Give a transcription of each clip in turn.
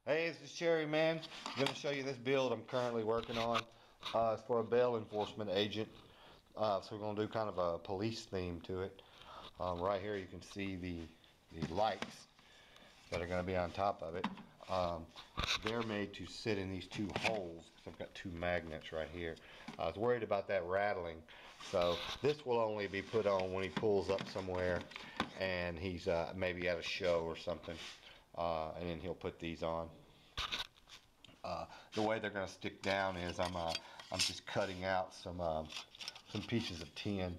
Hey, this is Cherry, man. I'm going to show you this build I'm currently working on. It's for a bail enforcement agent. So we're going to do kind of a police theme to it. Right here you can see the lights that are going to be on top of it. They're made to sit in these two holes. I've got two magnets right here. I was worried about that rattling. So this will only be put on when he pulls up somewhere and he's maybe at a show or something. And then he'll put these on. The way they're going to stick down is I'm just cutting out some pieces of tin, and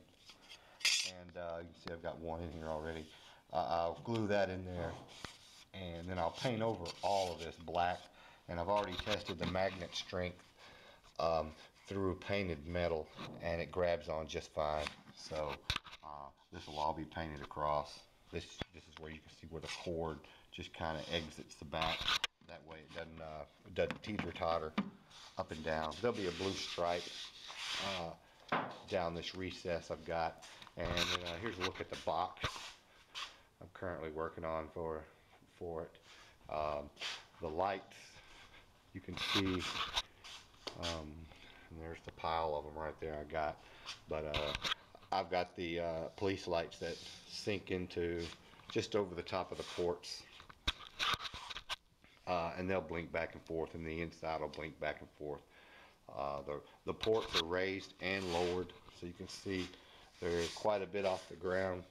you can see I've got one in here already. I'll glue that in there, and then I'll paint over all of this black. And I've already tested the magnet strength through painted metal, and it grabs on just fine. So this will all be painted across. This is where you can see where the cord just kind of exits the back. That way it doesn't teeter-totter up and down. There'll be a blue stripe down this recess I've got. And then here's a look at the box I'm currently working on for it. The lights, you can see, and there's the pile of them right there I got. But I've got the police lights that sink into just over the top of the ports. And they'll blink back and forth, and the inside will blink back and forth. The ports are raised and lowered, so you can see they're quite a bit off the ground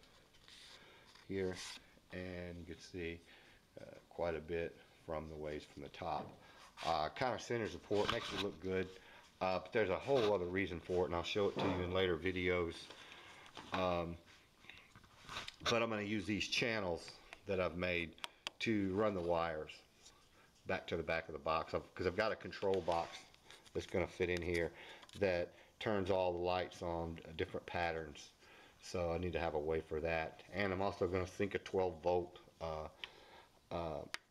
here, and you can see quite a bit from the ways from the top. Kind of centers the port, makes it look good, but there's a whole other reason for it, and I'll show it to you in later videos. But I'm going to use these channels that I've made to run the wires back to the back of the box, because I've got a control box that's going to fit in here that turns all the lights on different patterns. So I need to have a way for that. And I'm also going to sink a 12-volt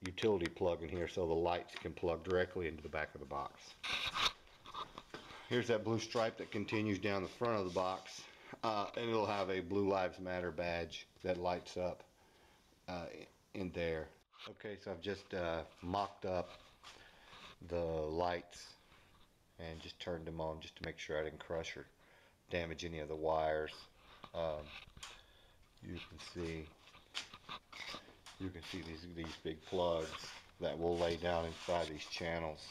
utility plug in here so the lights can plug directly into the back of the box. Here's that blue stripe that continues down the front of the box, and it'll have a Blue Lives Matter badge that lights up in there. Okay, so I've just mocked up the lights and just turned them on just to make sure I didn't crush or damage any of the wires. You can see these big plugs that will lay down inside these channels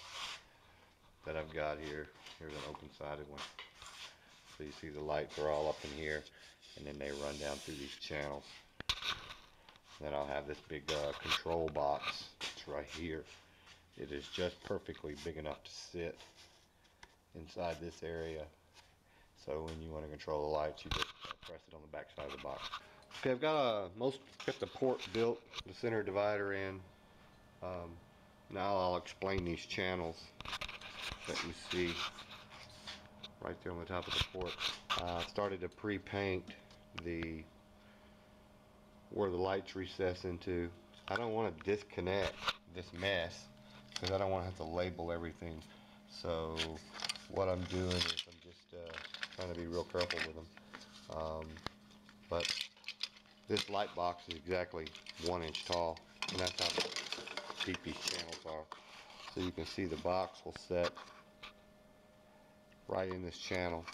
that I've got here. Here's an open-sided one. So you see the lights are all up in here, and then they run down through these channels. Then I'll have this big control box. It's right here. It is just perfectly big enough to sit inside this area. So when you want to control the lights, you just press it on the back side of the box. Okay, I've got the port built, the center divider in. Now I'll explain these channels that you see right there on the top of the port. I started to pre-paint where the lights recess into. I don't want to disconnect this mess because I don't want to have to label everything. So what I'm doing is I'm just trying to be real careful with them. But this light box is exactly 1 inch tall, and that's how deep these channels are. So you can see the box will set right in this channel,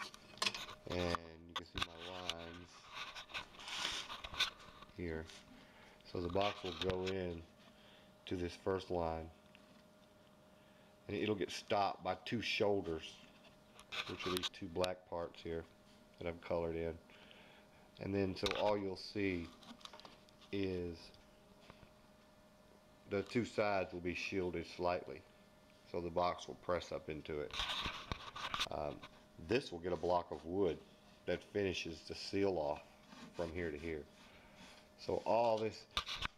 and you can see my lines here. So the box will go in to this first line, and it'll get stopped by two shoulders, which are these two black parts here that I've colored in. And then so all you'll see is the two sides will be shielded slightly, so the box will press up into it. This will get a block of wood that finishes the seal off from here to here. So all this,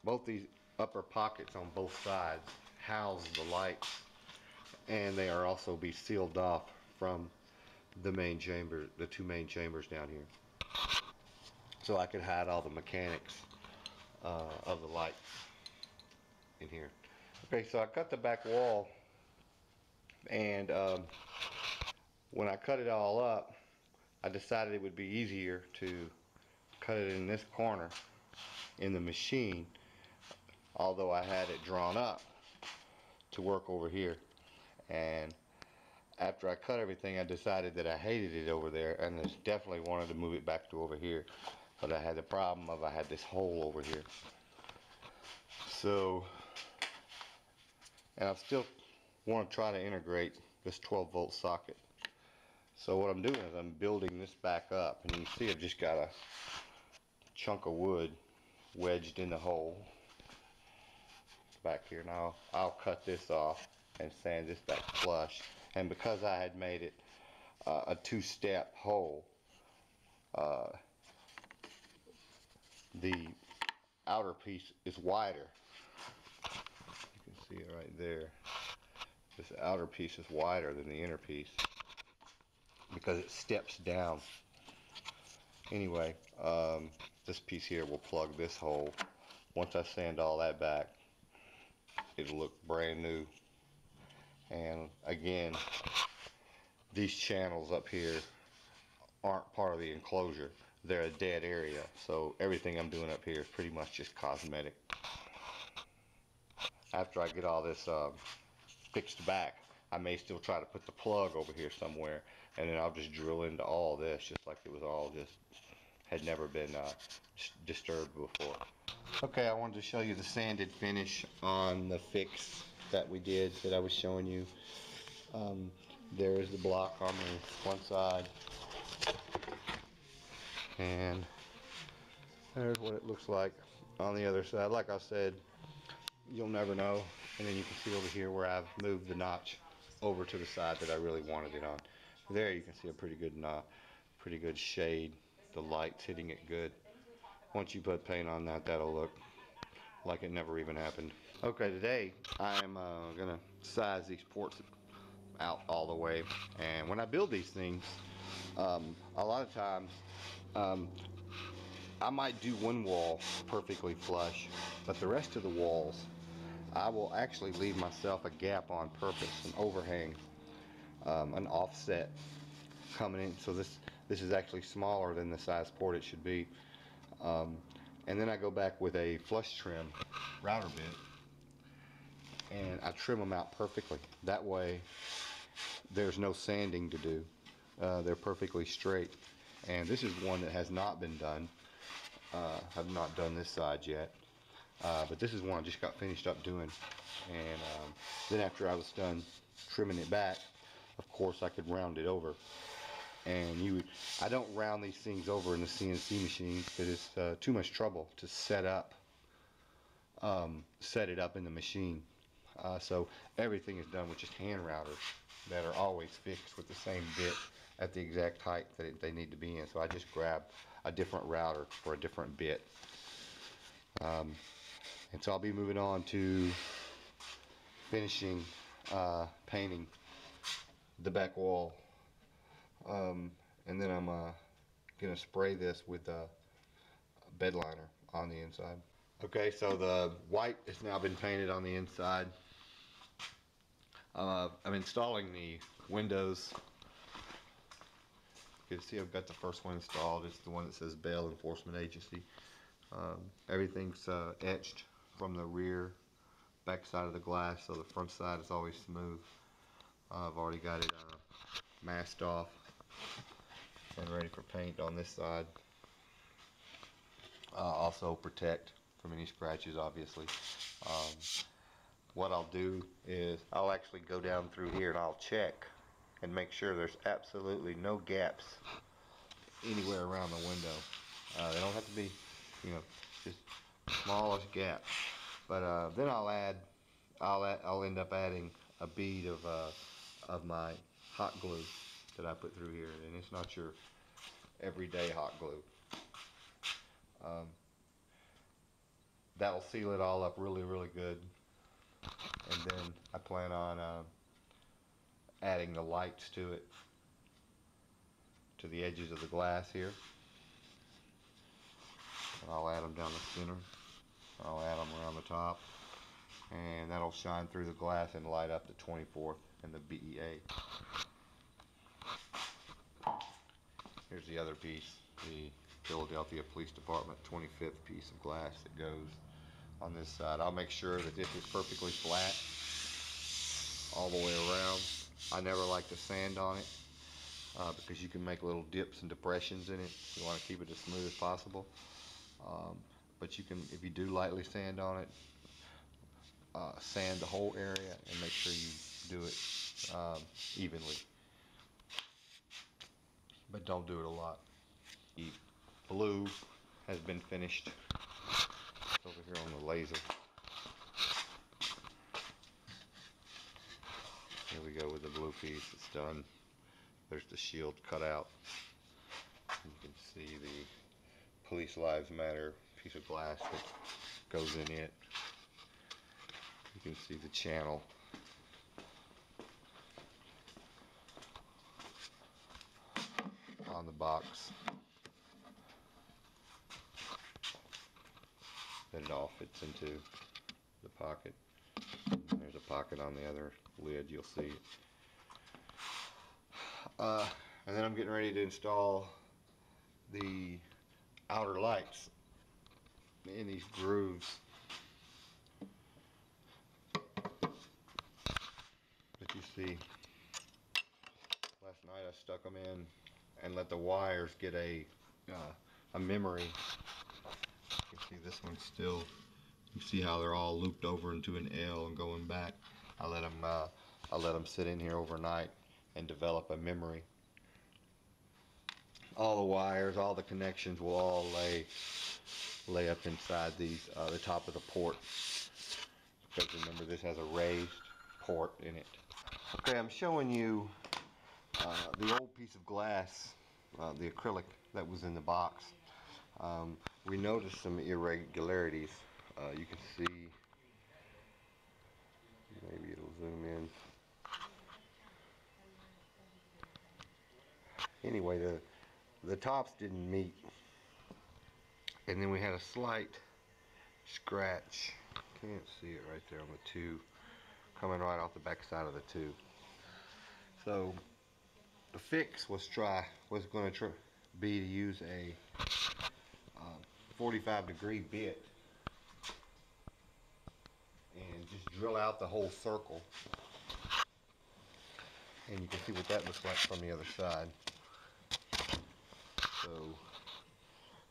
both these upper pockets on both sides house the lights, and they are also be sealed off from the main chamber, the two main chambers down here. So I can hide all the mechanics of the lights in here. Okay, so I cut the back wall, and when I cut it all up, I decided it would be easier to cut it in this corner in the machine, although I had it drawn up to work over here. And after I cut everything, I decided that I hated it over there and just definitely wanted to move it back to over here. But I had the problem of I had this hole over here. So, and I still want to try to integrate this 12-volt socket. So what I'm doing is I'm building this back up, and you can see I've just got a chunk of wood wedged in the hole back here. Now I'll cut this off and sand this back flush. And because I had made it a two-step hole, the outer piece is wider. You can see it right there. This outer piece is wider than the inner piece because it steps down. Anyway, this piece here will plug this hole. Once I sand all that back, it'll look brand new. And again, these channels up here aren't part of the enclosure. They're a dead area, so everything I'm doing up here is pretty much just cosmetic. After I get all this fixed back, I may still try to put the plug over here somewhere, and then I'll just drill into all this just like it was all just had never been disturbed before. Okay, I wanted to show you the sanded finish on the fix that we did that I was showing you. There is the block on the one side, and there's what it looks like on the other side. Like I said, you'll never know. And then you can see over here where I've moved the notch over to the side that I really wanted it on. There you can see a pretty good shade. The light's hitting it good. Once you put paint on that, that'll look like it never even happened. Okay, today I'm gonna size these ports out all the way. And when I build these things, a lot of times I might do one wall perfectly flush, but the rest of the walls I will actually leave myself a gap on purpose, an overhang, an offset coming in. So this is actually smaller than the size port it should be. And then I go back with a flush trim router bit and I trim them out perfectly. That way there's no sanding to do. They're perfectly straight. And this is one that has not been done. I've not done this side yet. But this is one I just got finished up doing. And then after I was done trimming it back, of course I could round it over. And I don't round these things over in the CNC machine because it's too much trouble to set it up in the machine. So everything is done with just hand routers that are always fixed with the same bit at the exact height that they need to be in. So I just grab a different router for a different bit. And so I'll be moving on to finishing painting the back wall. And then I'm gonna spray this with a bed liner on the inside. Okay, so the white has now been painted on the inside. I'm installing the windows. You can see I've got the first one installed. It's the one that says Bail Enforcement Agency. Everything's etched from the rear back side of the glass, so the front side is always smooth. I've already got it masked off and ready for paint on this side. Also protect from any scratches, obviously. What I'll do is I'll actually go down through here and I'll check and make sure there's absolutely no gaps anywhere around the window. They don't have to be, just smallest gap. But then I'll end up adding a bead of my hot glue that I put through here, and it's not your everyday hot glue. That'll seal it all up really good. And then I plan on adding the lights to it, to the edges of the glass here. And I'll add them down the center. I'll add them around the top, and that'll shine through the glass and light up the 24th and the BEA. Here's the other piece, the Philadelphia Police Department 25th piece of glass that goes on this side. I'll make sure that this is perfectly flat all the way around. I never like to sand on it because you can make little dips and depressions in it. You want to keep it as smooth as possible. But you can, if you do lightly sand on it, sand the whole area and make sure you do it evenly. But don't do it a lot. The blue has been finished. It's over here on the laser. Here we go with the blue piece. It's done. There's the shield cut out. You can see the Police Lives Matter piece of glass that goes in it. You can see the channel. On the box. Then it all fits into the pocket. And there's a pocket on the other lid, you'll see. And then I'm getting ready to install the outer lights in these grooves that you see. Last night I stuck them in and let the wires get a memory. You can see this one still. You see how they're all looped over into an L and going back. I let them sit in here overnight and develop a memory. All the wires, all the connections will all lay up inside these the top of the port. Because remember, this has a raised port in it. Okay, I'm showing you the old piece of glass, the acrylic that was in the box. We noticed some irregularities. You can see, maybe it'll zoom in. Anyway, the tops didn't meet, and then we had a slight scratch. Can't see it right there on the tube, coming right off the back side of the tube. So the fix was going to be to use a 45-degree bit and just drill out the whole circle, and you can see what that looks like from the other side. So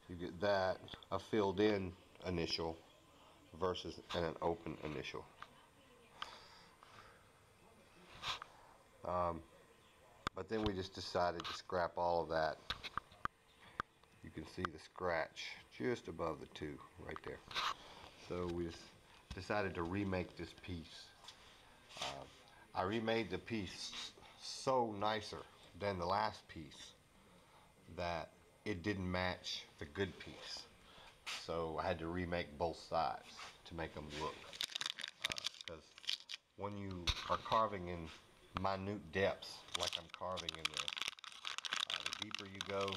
you get that, a filled in initial versus an open initial. But then we just decided to scrap all of that. You can see the scratch just above the two right there. So we just decided to remake this piece. I remade the piece so nicer than the last piece that it didn't match the good piece. So I had to remake both sides to make them look. Because when you are carving in minute depths, like I'm carving in this, the deeper you go,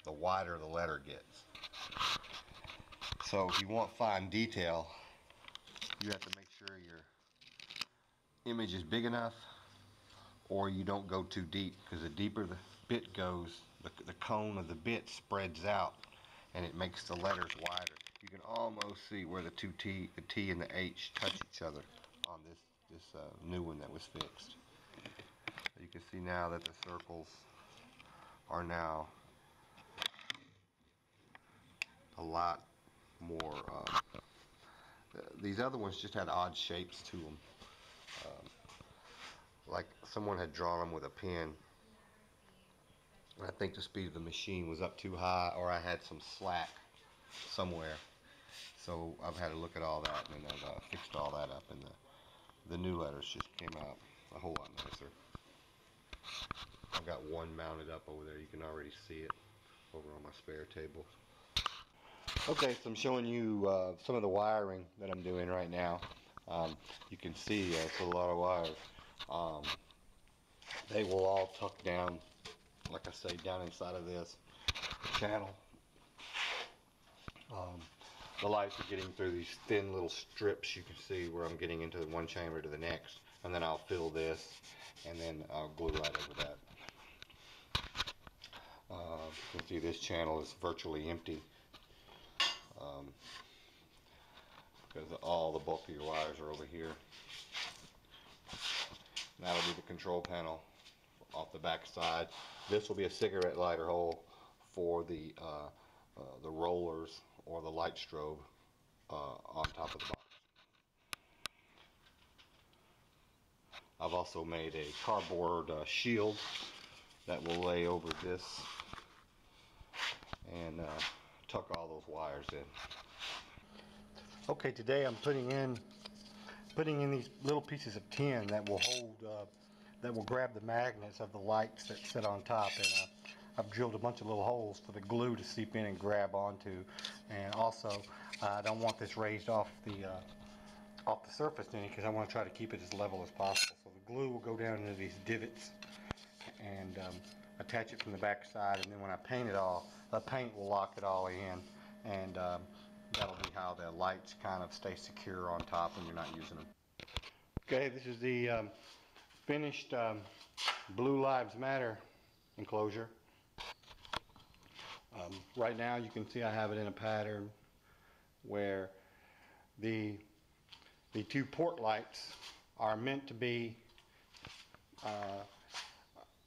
the wider the letter gets. So if you want fine detail, you have to make sure your image is big enough, or you don't go too deep, because the deeper the bit goes, the cone of the bit spreads out and it makes the letters wider. You can almost see where the T and the H touch each other on this new one that was fixed. You can see now that the circles are now a lot more, these other ones just had odd shapes to them. Like someone had drawn them with a pen. And I think the speed of the machine was up too high, or I had some slack somewhere. So I've had to look at all that, and I've fixed all that up, and the new letters just came out a whole lot nicer. I've got one mounted up over there. You can already see it over on my spare table. Okay, so I'm showing you some of the wiring that I'm doing right now. You can see it's a lot of wires. They will all tuck down, like I say, down inside of this channel. The lights are getting through these thin little strips. You can see where I'm getting into one chamber to the next, and then I'll fill this, and then I'll glue right over that. You can see this channel is virtually empty because all the bulk of your wires are over here. That'll be the control panel off the back side. This will be a cigarette lighter hole for the rollers or the light strobe on top of the box. I've also made a cardboard shield that will lay over this and tuck all those wires in. Okay, today I'm putting in these little pieces of tin that will hold, that will grab the magnets of the lights that sit on top, and I've drilled a bunch of little holes for the glue to seep in and grab onto. And also, I don't want this raised off the surface any, because I want to try to keep it as level as possible. So the glue will go down into these divots and attach it from the back side, and then when I paint it all, the paint will lock it all in, and that'll be how the lights kind of stay secure on top when you're not using them. Okay, this is the finished Blue Lives Matter enclosure. Right now you can see I have it in a pattern where the two port lights are meant to be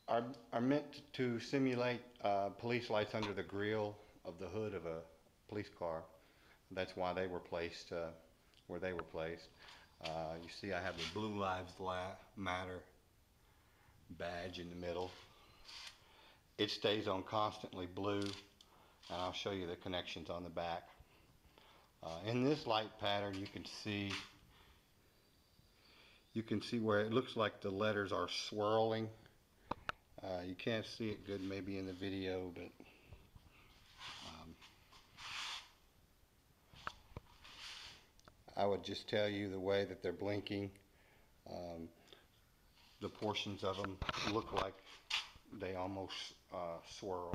are meant to simulate police lights under the grille of the hood of a police car. That's why they were placed where they were placed. You see I have the Blue Lives Matter badge in the middle. It stays on constantly blue, and I'll show you the connections on the back. In this light pattern you can see where it looks like the letters are swirling. You can't see it good maybe in the video, but I would just tell you the way that they're blinking, the portions of them look like they almost swirl.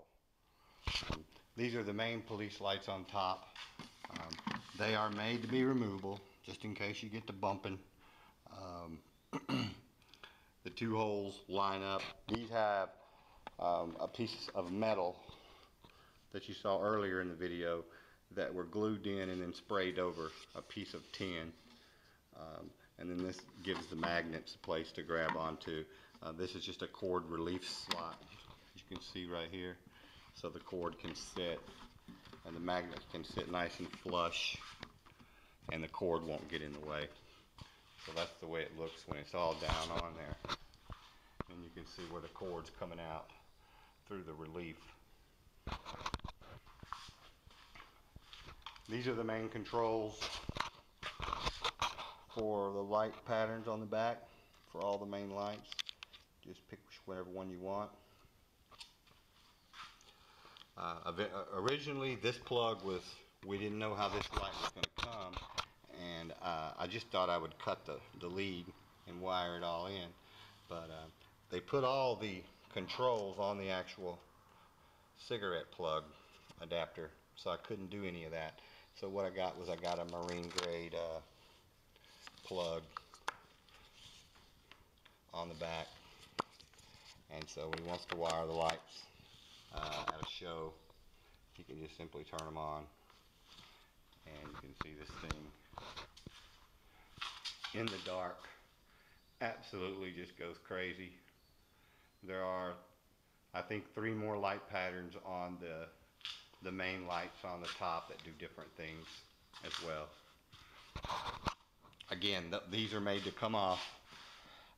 These are the main police lights on top. They are made to be removable, just in case you get to bumping. The two holes line up. These have a piece of metal that you saw earlier in the video that were glued in and then sprayed over a piece of tin. And then this gives the magnets a place to grab onto. This is just a cord relief slot, you can see right here. So the cord can sit and the magnet can sit nice and flush, and the cord won't get in the way. So that's the way it looks when it's all down on there. And you can see where the cord's coming out through the relief. These are the main controls for the light patterns on the back for all the main lights. Just pick whatever one you want. Originally this plug we didn't know how this light was going to come, and I just thought I would cut the lead and wire it all in, but they put all the controls on the actual cigarette plug adapter, so I couldn't do any of that. So what I got a marine grade plug on the back, and so when he wants to wire the lights at a show, you can just simply turn them on, and you can see this thing in the dark absolutely just goes crazy. There are, I think, 3 more light patterns on the main lights on the top that do different things as well. Again, these are made to come off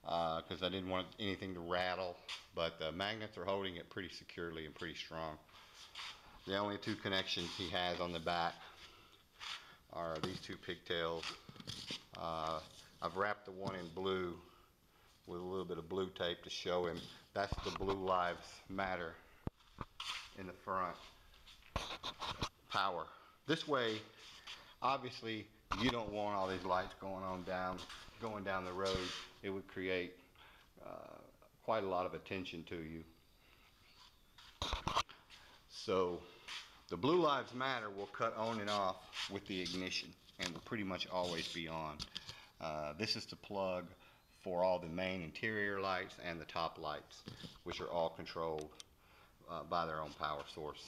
because I didn't want anything to rattle, but the magnets are holding it pretty securely and pretty strong. The only 2 connections he has on the back are these 2 pigtails. I've wrapped the one in blue with a little bit of blue tape to show him that's the Blue Lives Matter in the front power. This way, obviously, you don't want all these lights going down the road. It would create quite a lot of attention to you. So the Blue Lives Matter will cut on and off with the ignition and will pretty much always be on. This is the plug for all the main interior lights and the top lights, which are all controlled by their own power source.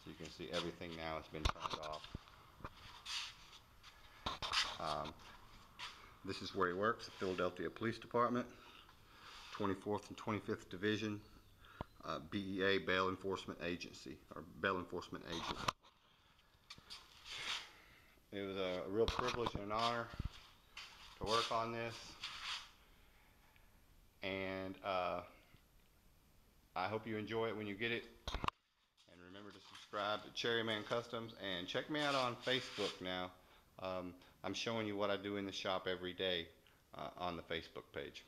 So you can see everything now has been turned off. This is where he works, the Philadelphia Police Department, 24th and 25th Division, BEA, Bail Enforcement Agency, or Bail Enforcement Agent. It was a real privilege and an honor to work on this, and I hope you enjoy it when you get it. And remember to subscribe to Cherryman Customs, and check me out on Facebook now. I'm showing you what I do in the shop every day on the Facebook page.